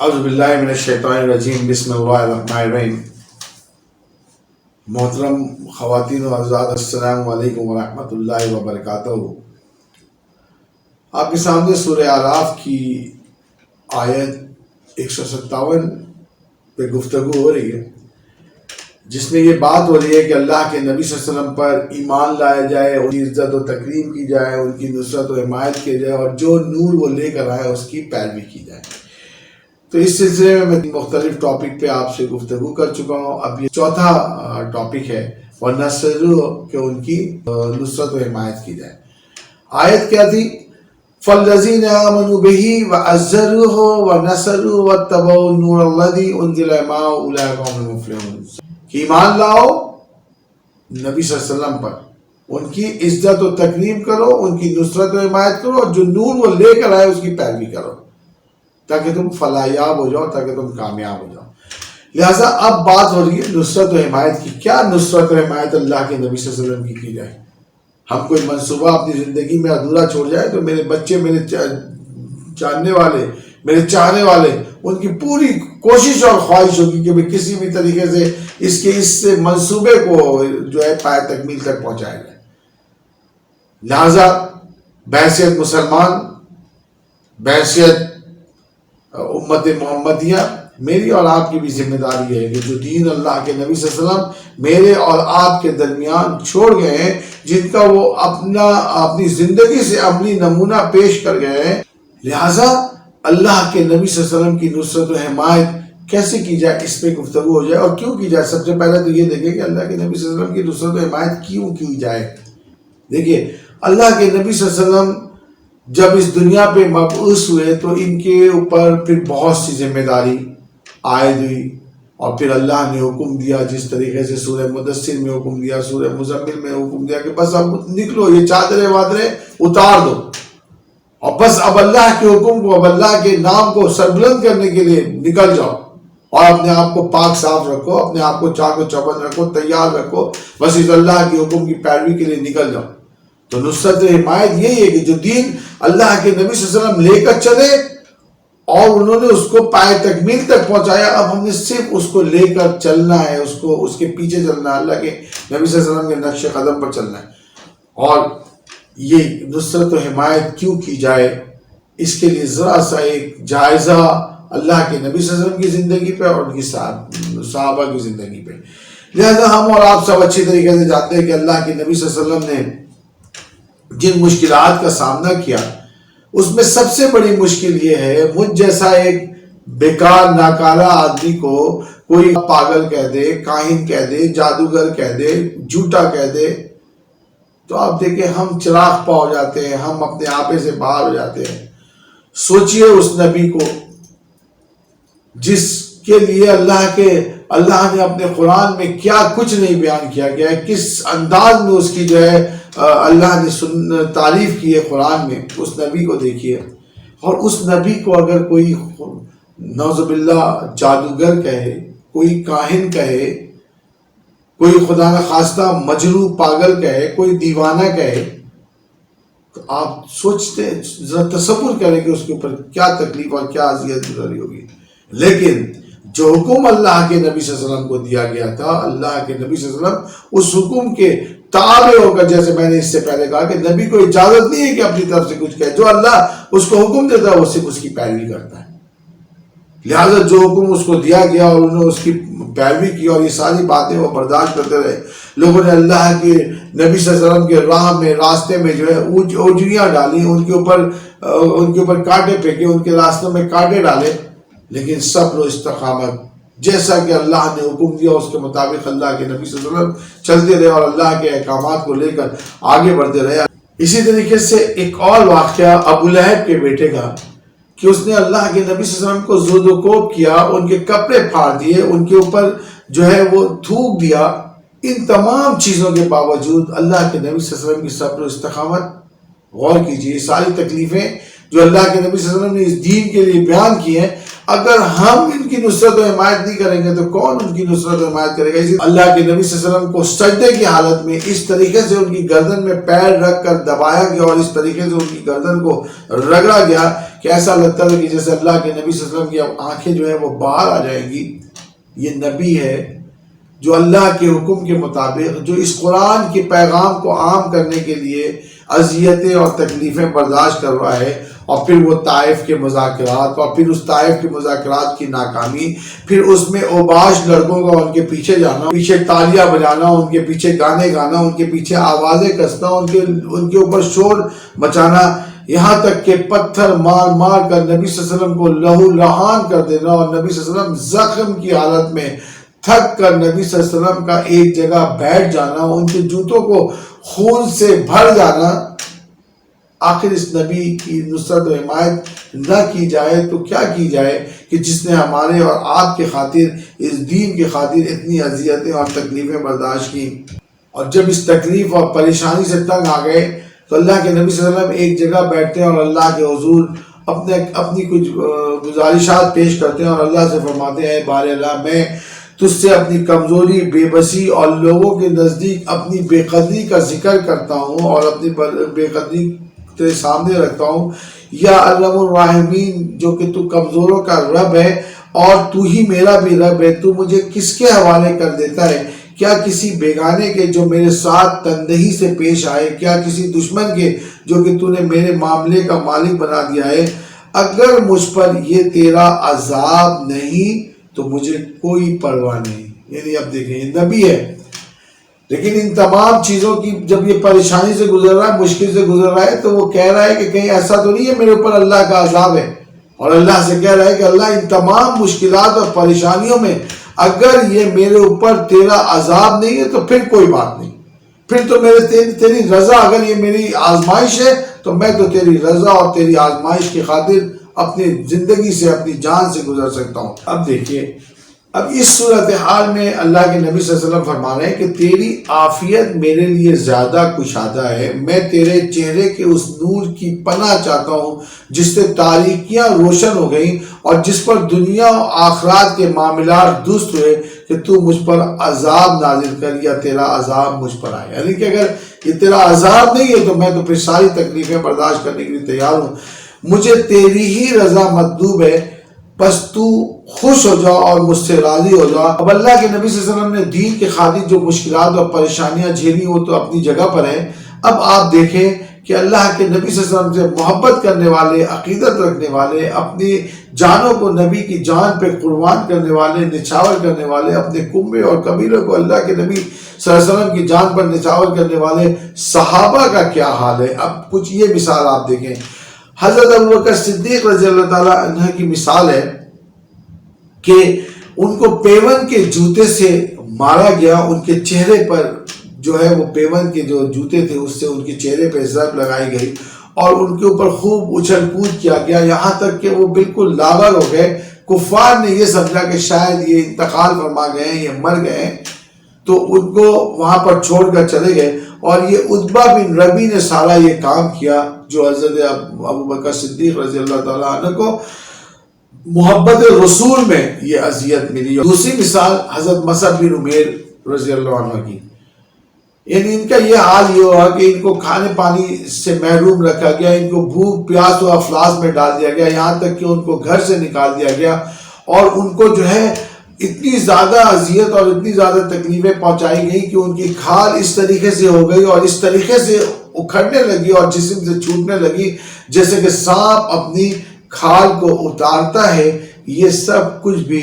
اعوذ باللہ من الشیطان الرجیم بسم اللہ الرحمن الرحیم۔ محترم خواتین و حضرات، السلام علیکم ورحمۃ اللہ وبرکاتہ۔ آپ کے سامنے سورہ اعراف کی آیت 157 پہ گفتگو ہو رہی ہے، جس میں یہ بات ہو رہی ہے کہ اللہ کے نبی صلی اللہ علیہ وسلم پر ایمان لایا جائے، ان کی عزت و تکریم کی جائے، ان کی نصرت و حمایت کی جائے، اور جو نور وہ لے کر آئے اس کی پیروی کی جائے۔ تو اس سلسلے میں مختلف ٹاپک پہ آپ سے گفتگو کر چکا ہوں۔ اب یہ چوتھا ٹاپک ہے وَنَصْرُ، کہ ان کی نصرت و حمایت کی جائے۔ آیت کیا تھی؟ فَالَّذِينَ آمَنُوا بِهِ وَعَزَّرُوهُ وَنَصَرُوهُ وَاتَّبَعُوا النُّورَ الَّذِي أُنزِلَ مَعَهُ أُولَٰئِكَ هُمُ الْمُفْلِحُونَ کہ ایمان لاؤ نبی صلی اللہ علیہ وسلم پر، ان کی عزت و تکریم کرو، ان کی نصرت و حمایت کرو، اور جو نور وہ لے کر آئے اس کی پیروی کرو، تاکہ تم فلاحیاب ہو جاؤ، تاکہ تم کامیاب ہو جاؤ۔ لہٰذا اب بات ہو رہی ہے نصرت و حمایت کی۔ کیا نصرت و حمایت اللہ کے نبی صلی اللہ علیہ وسلم کی جائے؟ ہم کوئی منصوبہ اپنی زندگی میں ادھورا چھوڑ جائے تو میرے بچے، میرے جاننے والے، میرے چاہنے والے، ان کی پوری کوشش اور خواہش ہوگی کہ کسی بھی طریقے سے اس منصوبے کو جو ہے پائے تکمیل تک پہنچایا جائے۔ لہٰذا بحیثیت مسلمان، بحیثیت امت محمدیہ، میری اور آپ کی بھی ذمہ داری ہے کہ جو دین اللہ کے نبی صلی اللہ علیہ وسلم میرے اور آپ کے درمیان چھوڑ گئے ہیں، جن کا وہ اپنی زندگی سے عملی نمونہ پیش کر گئے ہیں، لہٰذا اللہ کے نبی صلی اللہ علیہ وسلم کی نصرت و حمایت کیسے کی جائے، اس پہ گفتگو ہو جائے۔ اور کیوں کی جائے؟ سب سے پہلے تو یہ دیکھیں کہ اللہ کے نبی صلی اللہ علیہ وسلم کی نصرت و حمایت کیوں کی جائے۔ دیکھیے، اللہ کے نبی صلی اللہ علیہ وسلم جب اس دنیا پہ مبعوث ہوئے تو ان کے اوپر پھر بہت سی ذمہ داری عائد ہوئی، اور پھر اللہ نے حکم دیا، جس طریقے سے سورہ مدثر میں حکم دیا، سورہ مزمل میں حکم دیا کہ بس اب نکلو، یہ چادریں وادریں اتار دو، اور بس اب اللہ کے حکم کو، اب اللہ کے نام کو سربلند کرنے کے لیے نکل جاؤ، اور اپنے آپ کو پاک صاف رکھو، اپنے آپ کو چاق و چوبند رکھو، تیار رکھو، بس اس اللہ کے حکم کی پیروی کے لیے نکل جاؤ۔ تو نصرت حمایت یہی ہے کہ جو دین اللہ کے نبی صلی اللہ علیہ وسلم لے کر چلے اور انہوں نے اس کو پائے تکمیل تک پہنچایا، اب ہم نے صرف اس کو لے کر چلنا ہے، اس کے پیچھے چلنا ہے، اللہ کے نبی صلی اللہ علیہ وسلم کے نقش قدم پر چلنا ہے۔ اور یہ نصرت و حمایت کیوں کی جائے، اس کے لیے ذرا سا ایک جائزہ اللہ کے نبی صلی اللہ علیہ وسلم کی زندگی پہ اور ان کی صحابہ کی زندگی پہ۔ لہذا ہم اور آپ سب اچھی طریقے سے جانتے ہیں کہ اللہ کے نبی صلی اللہ علیہ وسلم نے جن مشکلات کا سامنا کیا، اس میں سب سے بڑی مشکل یہ ہے، مجھ جیسا ایک بیکار ناکارہ آدمی کو کوئی پاگل کہہ دے، کاہن کہہ دے، جادوگر کہہ دے، جھوٹا کہہ دے، تو آپ دیکھیں ہم چراغ پا ہو جاتے ہیں، ہم اپنے آپے سے باہر ہو جاتے ہیں۔ سوچئے اس نبی کو جس کے لیے اللہ نے اپنے قرآن میں کیا کچھ نہیں بیان کیا گیا ہے، کس انداز میں اس کی جو ہے اللہ نے تعریف کی ہے قرآن میں۔ اس نبی کو دیکھیے، اور اس نبی کو اگر کوئی نعوذ باللہ جادوگر کہے، کوئی کاہن کہے، کوئی خدا نخواستہ مجنون پاگل کہے، کوئی دیوانہ کہے، تو آپ سوچتے، ذرا تصور کریں کہ اس کے اوپر کیا تکلیف اور کیا اذیت گزاری ہوگی۔ لیکن جو حکم اللہ کے نبی صلی اللہ علیہ وسلم کو دیا گیا تھا، اللہ کے نبی صلی اللہ علیہ وسلم اس حکم کے تابع ہو کر، جیسے میں نے اس سے پہلے کہا کہ نبی کو اجازت نہیں ہے کہ اپنی طرف سے کچھ کہے، جو اللہ اس کو حکم دیتا ہے وہ صرف اس کی پیروی کرتا ہے۔ لہٰذا جو حکم اس کو دیا گیا اور انہوں نے اس کی پیروی کی، اور یہ ساری باتیں وہ برداشت کرتے رہے۔ لوگوں نے اللہ کے نبی صلی اللہ علیہ وسلم کے راہ میں، راستے میں جو ہے اوجریاں ڈالی، ان کے اوپر کانٹے پھینکے، ان کے راستوں میں کانٹے ڈالے، لیکن صبر و استقامت، جیسا کہ اللہ نے حکم دیا اس کے مطابق اللہ کے نبی صلی اللہ علیہ وسلم چلتے رہے اور اللہ کے احکامات کو لے کر آگے بڑھتے رہے۔ اسی طریقے سے ایک اور واقعہ ابو لہب کے بیٹے کا، کہ اس نے اللہ کے نبی صلی اللہ علیہ وسلم کو زود و کوب کیا، ان کے کپڑے پھاڑ دیے، ان کے اوپر جو ہے وہ تھوک دیا۔ ان تمام چیزوں کے باوجود اللہ کے نبی صلی اللہ علیہ وسلم کی صبر و استقامت، غور کیجیے، ساری تکلیفیں جو اللہ کے نبی صلی اللہ علیہ وسلم نے اس دین کے لیے بیان کی ہیں، اگر ہم ان کی نصرت و حمایت نہیں کریں گے تو کون ان کی نصرت و حمایت کرے گا؟ اسی اللہ کے نبی صلی اللہ علیہ وسلم کو سجدے کی حالت میں اس طریقے سے ان کی گردن میں پیر رکھ کر دبایا گیا اور اس طریقے سے ان کی گردن کو رگڑا گیا کہ ایسا لگتا تھا کہ جیسے اللہ کے نبی صلی اللہ علیہ وسلم کی آنکھیں جو ہیں وہ باہر آ جائیں گی۔ یہ نبی ہے جو اللہ کے حکم کے مطابق، جو اس قرآن کے پیغام کو عام کرنے کے لیے اذیتیں اور تکلیفیں برداشت کر رہا ہے، اور پھر وہ طائف کے مذاکرات، اور پھر اس طائف کے مذاکرات کی ناکامی، پھر اس میں اوباش لڑکوں کا ان کے پیچھے جانا، پیچھے تالیاں بجانا، ان کے پیچھے گانے گانا، ان کے پیچھے آوازیں کسنا، ان کے اوپر شور مچانا، یہاں تک کہ پتھر مار مار کر نبی صلی اللہ علیہ وسلم کو لہو لہان کر دینا، اور نبی صلی اللہ علیہ وسلم زخم کی حالت میں تھک کر نبی صلی اللہ علیہ وسلم کا ایک جگہ بیٹھ جانا، ان کے جوتوں کو خون سے بھر جانا۔ آخر اس نبی کی نصرت و حمایت نہ کی جائے تو کیا کی جائے کہ جس نے ہمارے اور آپ کے خاطر، اس دین کے خاطر اتنی اذیتیں اور تکلیفیں برداشت کی۔ اور جب اس تکلیف اور پریشانی سے تنگ آ گئے تو اللہ کے نبی صلی اللہ علیہ وسلم ایک جگہ بیٹھتے ہیں اور اللہ کے حضور اپنی کچھ گزارشات پیش کرتے ہیں اور اللہ سے فرماتے ہیں، بار اللہ میں تجھ سے اپنی کمزوری، بے بسی اور لوگوں کے نزدیک اپنی بے قدری کا ذکر کرتا ہوں اور اپنی بے قدری تیرے سامنے رکھتا ہوں۔ یا ارحم الراحمین، جو کہ تو کمزوروں کا رب ہے اور تو ہی میرا بھی رب ہے، تو مجھے کس کے حوالے کر دیتا ہے؟ کیا کسی بیگانے کے جو میرے ساتھ تندہی سے پیش آئے؟ کیا کسی دشمن کے جو کہ تو نے میرے معاملے کا مالک بنا دیا ہے؟ اگر مجھ پر یہ تیرا عذاب نہیں تو مجھے کوئی پرواہ نہیں۔ یعنی اب دیکھیں، یہ نبی ہے لیکن ان تمام چیزوں کی جب یہ پریشانی سے گزر رہا ہے، مشکل سے گزر رہا ہے، تو وہ کہہ رہا ہے کہ کہیں ایسا تو نہیں ہے میرے اوپر اللہ کا عذاب ہے، اور اللہ سے کہہ رہا ہے کہ اللہ ان تمام مشکلات اور پریشانیوں میں اگر یہ میرے اوپر تیرا عذاب نہیں ہے تو پھر کوئی بات نہیں، پھر تو تیری رضا، اگر یہ میری آزمائش ہے تو میں تو تیری رضا اور تیری آزمائش کی خاطر اپنی زندگی سے، اپنی جان سے گزر سکتا ہوں۔ اب دیکھیے، اب اس صورتحال میں اللہ کے نبی صلی اللہ علیہ وسلم فرما رہے ہیں کہ تیری عافیت میرے لیے زیادہ کشادہ ہے، میں تیرے چہرے کے اس نور کی پناہ چاہتا ہوں جس سے تاریکیاں روشن ہو گئیں اور جس پر دنیا و آخرات کے معاملات درست ہوئے، کہ تو مجھ پر عذاب نازل کر یا تیرا عذاب مجھ پر آئے۔ یعنی کہ اگر یہ تیرا عذاب نہیں ہے تو میں تو پھر ساری تکلیفیں برداشت کرنے کے لیے تیار ہوں، مجھے تیری ہی رضا مطلوب ہے، بس تو خوش ہو جاؤ اور مجھ سے راضی ہو جاؤ۔ اب اللہ کے نبی صلی اللہ علیہ وسلم نے دین کے خاطر جو مشکلات اور پریشانیاں جھیلی وہ تو اپنی جگہ پر ہیں۔ اب آپ دیکھیں کہ اللہ کے نبی صلی اللہ علیہ وسلم سے محبت کرنے والے، عقیدت رکھنے والے، اپنی جانوں کو نبی کی جان پہ قربان کرنے والے، نچھاور کرنے والے، اپنے کنبے اور قبیلوں کو اللہ کے نبی صلی اللہ علیہ وسلم کی جان پر نچھاور کرنے والے صحابہ کا کیا حال ہے۔ اب کچھ یہ مثال آپ دیکھیں، حضرت ابوبکر صدیق رضی اللہ تعالیٰ عنہ کی مثال ہے کہ ان کو پیون کے جوتے سے مارا گیا، ان کے چہرے پر جو ہے وہ پیون کے جو جوتے تھے اس سے ان کے چہرے پہ ضرب لگائی گئی اور ان کے اوپر خوب اچھل کود کیا گیا، یہاں تک کہ وہ بالکل لاغر ہو گئے۔ کفار نے یہ سمجھا کہ شاید یہ انتقال فرما گئے ہیں، یہ مر گئے ہیں، تو ان کو وہاں پر چھوڑ کر چلے گئے، اور یہ عتبہ بن ربی نے سارا یہ کام کیا جو حضرت ابوبکر صدیق رضی اللہ تعالیٰ عنہ کو محبت رسول میں یہ اذیت ملی۔ دوسری مثال حضرت مصعب بن عمیر رضی اللہ عنہ کی، یعنی ان کا یہ حال یہ ہوا کہ ان کو کھانے پانی سے محروم رکھا گیا، ان کو بھوک پیاس و افلاس میں ڈال دیا گیا، یہاں تک کہ ان کو گھر سے نکال دیا گیا، اور ان کو جو ہے اتنی زیادہ اذیت اور اتنی زیادہ تکلیفیں پہنچائی گئی کہ ان کی کھال اس طریقے سے ہو گئی اور اس طریقے سے اکھڑنے لگی اور جسم سے چھوٹنے لگی جیسے کہ سانپ اپنی کھال کو اتارتا ہے۔ یہ سب کچھ بھی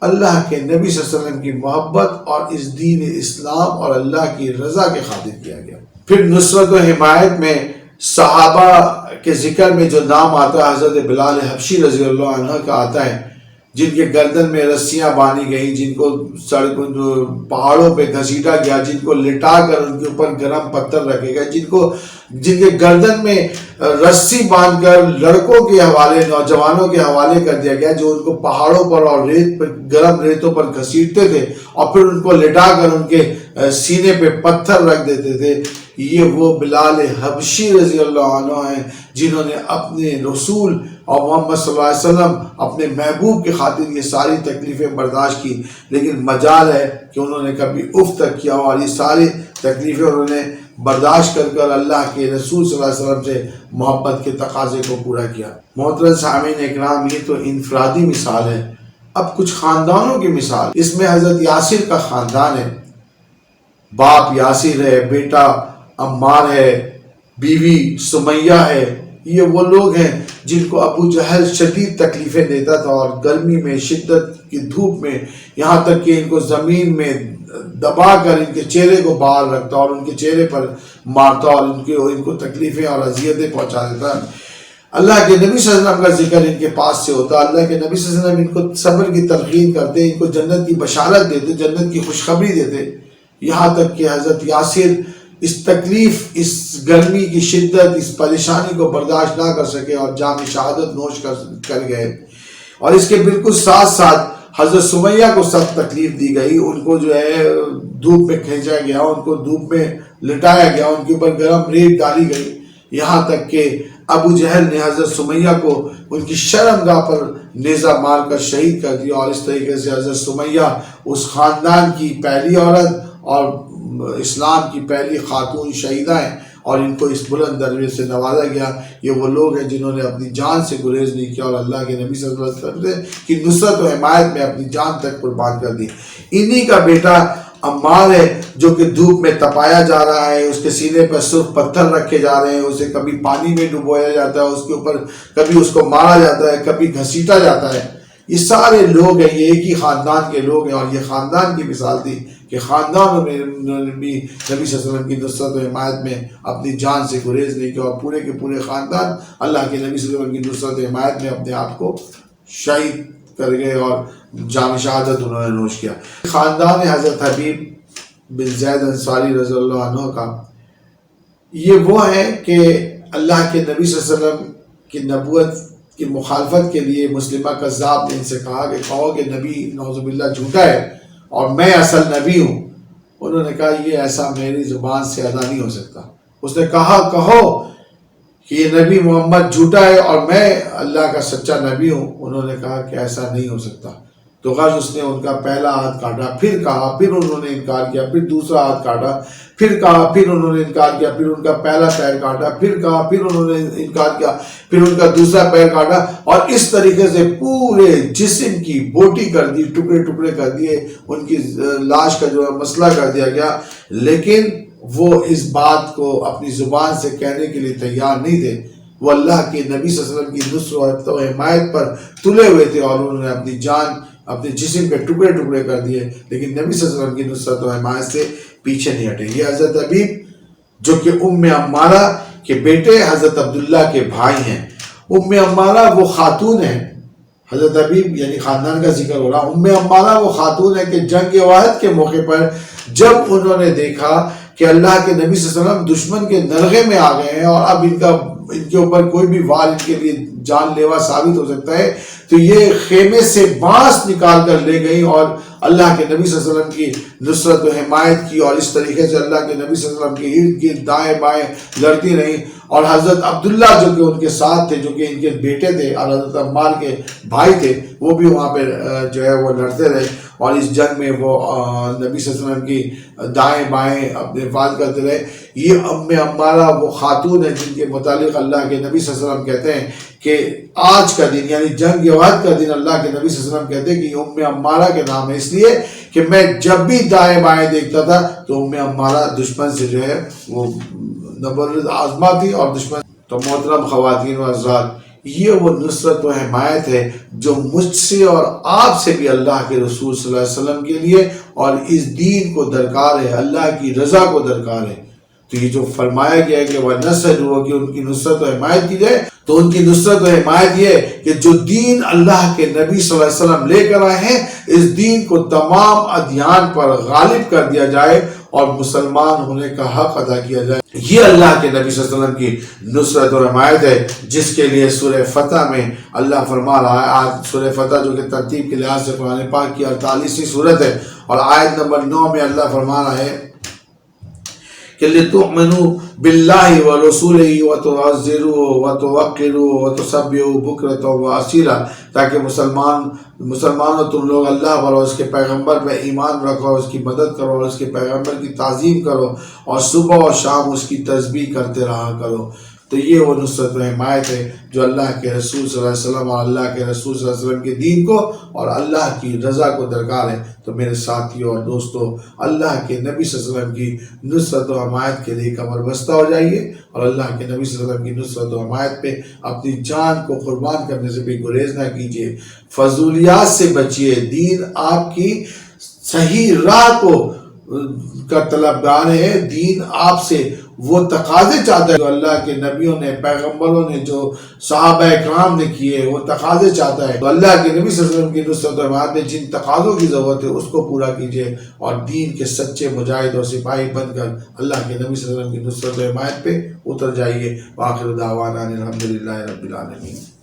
اللہ کے نبی صلی اللہ علیہ وسلم کی محبت اور اس دین اسلام اور اللہ کی رضا کے خاطر کیا گیا۔ پھر نصرت و حمایت میں صحابہ کے ذکر میں جو نام آتا ہے حضرت بلال حبشی رضی اللہ عنہ کا آتا ہے، جن کے گردن میں رسیاں باندھی گئیں، جن کو سڑکوں پہاڑوں پہ گھسیٹا گیا، جن کو لٹا کر ان کے اوپر گرم پتھر رکھے گئے، جن کے گردن میں رسی باندھ کر لڑکوں کے حوالے، نوجوانوں کے حوالے کر دیا گیا، جو ان کو پہاڑوں پر اور ریت پر، گرم ریتوں پر گھسیٹتے تھے اور پھر ان کو لٹا کر ان کے سینے پہ پتھر رکھ دیتے تھے۔ یہ وہ بلال حبشی رضی اللہ عنہ ہیں جنہوں نے اپنے رسول اور محمد صلی اللہ علیہ وسلم اپنے محبوب کی خاطر یہ ساری تکلیفیں برداشت کی، لیکن مجال ہے کہ انہوں نے کبھی اف تک کیا اور یہ ساری تکلیفیں انہوں نے برداشت کر کر اللہ کے رسول صلی اللہ علیہ وسلم سے محبت کے تقاضے کو پورا کیا۔ محترم سامعین اکرام، یہ تو انفرادی مثال ہے، اب کچھ خاندانوں کی مثال۔ اس میں حضرت یاسر کا خاندان ہے، باپ یاسر ہے، بیٹا عمار ہے، بیوی سمیہ ہے۔ یہ وہ لوگ ہیں جن کو ابو جہل شدید تکلیفیں دیتا تھا، اور گرمی میں، شدت کی دھوپ میں، یہاں تک کہ ان کو زمین میں دبا کر ان کے چہرے کو باہر رکھتا اور ان کے چہرے پر مارتا اور ان کو تکلیفیں اور اذیتیں پہنچا دیتا۔ اللہ کے نبی صلی اللہ علیہ وسلم کا ذکر ان کے پاس سے ہوتا، اللہ کے نبی صلی اللہ علیہ وسلم ان کو صبر کی تلقین کرتے، ان کو جنت کی بشارت دیتے، جنت کی خوشخبری دیتے، یہاں تک کہ حضرت یاسر اس تکلیف، اس گرمی کی شدت، اس پریشانی کو برداشت نہ کر سکے اور جام شہادت نوش کر گئے۔ اور اس کے بالکل ساتھ ساتھ حضرت سمیہ کو سخت تکلیف دی گئی، ان کو جو ہے دھوپ میں کھینچا گیا، ان کو دھوپ میں لٹایا گیا، ان کے اوپر گرم ریت ڈالی گئی، یہاں تک کہ ابو جہل نے حضرت سمیہ کو ان کی شرمگاہ پر نیزہ مار کر شہید کر دیا، اور اس طریقے سے حضرت سمیہ اس خاندان کی پہلی عورت اور اسلام کی پہلی خاتون شہیدہ ہیں، اور ان کو اس بلند درجے سے نوازا گیا۔ یہ وہ لوگ ہیں جنہوں نے اپنی جان سے گریز نہیں کیا اور اللہ کے نبی صلی اللہ علیہ وسلم کی نصرت و حمایت میں اپنی جان تک قربان کر دی۔ انہی کا بیٹا عمار ہے جو کہ دھوپ میں تپایا جا رہا ہے، اس کے سینے پر سرخ پتھر رکھے جا رہے ہیں، اسے کبھی پانی میں ڈبویا جاتا ہے، اس کے اوپر کبھی اس کو مارا جاتا ہے، کبھی گھسیٹا جاتا ہے۔ یہ سارے لوگ ہیں، یہ ایک ہی خاندان کے لوگ ہیں، اور یہ خاندان کی مثال تھی کہ خاندانوں میں بھی نبی صلی اللہ علیہ وسلم کی نصرت و حمایت میں اپنی جان سے گریز نہیں کیا، اور پورے کے پورے خاندان اللہ کے نبی صلی اللہ علیہ وسلم کی نصرت و حمایت میں اپنے آپ کو شہید کر گئے اور جام شہادت انہوں نے نوش کیا۔ خاندان حضرت حبیب بن زید انصاری رضی اللہ عنہ کا یہ وہ ہے کہ اللہ کے نبی صلی اللہ علیہ وسلم کی نبوت کی مخالفت کے لیے مسلمہ کذاب نے ان سے کہا کہ کہو کہ نبی نعوذ باللہ جھوٹا ہے اور میں اصل نبی ہوں۔ انہوں نے کہا یہ ایسا میری زبان سے ادا نہیں ہو سکتا۔ اس نے کہا کہو کہ یہ نبی محمد جھوٹا ہے اور میں اللہ کا سچا نبی ہوں۔ انہوں نے کہا کہ ایسا نہیں ہو سکتا۔ تو غرض اس نے ان کا پہلا ہاتھ کاٹا، پھر کہا، پھر انہوں نے انکار کیا، پھر دوسرا ہاتھ کاٹا، پھر کہا، پھر انہوں نے انکار کیا، پھر ان کا پہلا پیر کاٹا، پھر کہا، پھر انہوں نے انکار کیا، پھر ان کا دوسرا پیر کاٹا، اور اس طریقے سے پورے جسم کی بوٹی کر دی، ٹکڑے ٹکڑے کر دیے، ان کی لاش کا جو ہے مسئلہ کر دیا گیا۔ لیکن وہ اس بات کو اپنی زبان سے کہنے کے لیے تیار نہیں تھے۔ وہ اللہ کے نبی صلی اللہ علیہ وسلم کی نصرت و حمایت پر تلے ہوئے تھے، اور انہوں نے اپنی جان، اپنے جسم کے ٹکڑے ٹکڑے کر دیے، لیکن نبی صلی اللہ علیہ وسلم کی نصرت و حمایت سے پیچھے نہیں ہٹے۔ یہ حضرت حبیب جو کہ ام عمارہ کے بیٹے حضرت عبداللہ کے بھائی ہیں۔ ام عمارہ وہ خاتون ہیں، حضرت حبیب یعنی خاندان کا ذکر ہو رہا۔ ام عمارہ وہ خاتون ہے کہ جنگ احد کے موقع پر جب انہوں نے دیکھا کہ اللہ کے نبی صلی اللہ علیہ وسلم دشمن کے نرغے میں آ گئے ہیں اور اب ان کے اوپر کوئی بھی وار ان کے لیے جان لیوا ثابت ہو سکتا ہے، تو یہ خیمے سے بانس نکال کر لے گئی اور اللہ کے نبی صلی اللہ علیہ وسلم کی نصرت و حمایت کی، اور اس طریقے سے اللہ کے نبی صلی اللہ علیہ وسلم کے ارد گرد دائیں بائیں لڑتی رہیں۔ اور حضرت عبداللہ جو کہ ان کے ساتھ تھے، جو کہ ان کے بیٹے تھے اور حضرت عمار کے بھائی تھے، وہ بھی وہاں پہ جو ہے وہ لڑتے رہے، اور اس جنگ میں وہ نبی صلی اللہ علیہ وسلم کی دائیں بائیں اپنے حفاظت کرتے رہے۔ یہ ام عمارہ وہ خاتون ہے جن کے متعلق اللہ کے نبی صلی اللہ علیہ وسلم کہتے ہیں کہ آج کا دن یعنی جنگ احد کا دن اللہ کے نبی صلی اللہ علیہ وسلم کہتے ہیں کہ یہ ام عمارہ کے نام ہے، اس لیے کہ میں جب بھی دائیں بائیں دیکھتا تھا تو ام عمارہ دشمن سے جو ہے وہ نبرد آزما تھی اور دشمن۔ تو محترم خواتین و حضرات، یہ وہ نصرت و حمایت ہے جو مجھ سے اور آپ سے بھی اللہ کے رسول صلی اللہ علیہ وسلم کے لیے اور اس دین کو درکار ہے، اللہ کی رضا کو درکار ہے۔ تو یہ جو فرمایا گیا ہے کہ وہ نصر ہو کہ ان کی نصرت و حمایت کی جائے، تو ان کی نصرت و حمایت یہ ہے کہ جو دین اللہ کے نبی صلی اللہ علیہ وسلم لے کر آئے ہیں، اس دین کو تمام ادیان پر غالب کر دیا جائے اور مسلمان ہونے کا حق ادا کیا جائے۔ یہ اللہ کے نبی صلی اللہ علیہ وسلم کی نصرت و حمایت ہے، جس کے لیے سورہ فتح میں اللہ فرما رہا ہے۔ آج سورہ فتح جو کہ ترتیب کے لحاظ سے قرآن پاک کی 48ویں سورت ہے، اور آیت نمبر 9 میں اللہ فرما رہا ہے کہ لِتُؤْمِنُوا بِاللَّهِ وَرَسُولِهِ وَتُعَزِّرُوهُ وَتُوَقِّرُوهُ وَتُسَبِّحُوهُ بُكْرَةً وَأَصِيلًا، تاکہ مسلمانوں تم لوگ اللہ پر اور اس کے پیغمبر پہ ایمان رکھو اور اس کی مدد کرو اور اس کے پیغمبر کی تعظیم کرو اور صبح اور شام اس کی تسبیح کرتے رہا کرو۔ تو یہ وہ نصرت و حمایت ہے جو اللہ کے رسول صلی اللہ علیہ وسلم اور اللہ کے رسول صلی اللہ علیہ وسلم کے دین کو اور اللہ کی رضا کو درکار ہے۔ تو میرے ساتھیوں اور دوستوں، اللہ کے نبی صلی اللہ علیہ وسلم کی نصرت و حمایت کے لیے کمر بستہ ہو جائیے اور اللہ کے نبی صلی اللہ علیہ وسلم کی نصرت و حمایت پہ اپنی جان کو قربان کرنے سے بھی گریز نہ کیجیے، فضولیات سے بچیے، دین آپ کی صحیح راہ کا طلبگار ہے، دین آپ سے وہ تقاضے چاہتا ہے جو اللہ کے نبیوں نے، پیغمبروں نے، جو صحابہ اکرام نے کیے، وہ تقاضے چاہتا ہے۔ تو اللہ کے نبی صلی اللہ علیہ وسلم کی نصرت و حمایت میں جن تقاضوں کی ضرورت ہے اس کو پورا کیجیے اور دین کے سچے مجاہد اور سپاہی بن کر اللہ کے نبی صلی اللہ علیہ وسلم کی نصرت و حمایت پہ اتر جائیے۔ وآخر دعوانا الحمدللہ رب العالمین۔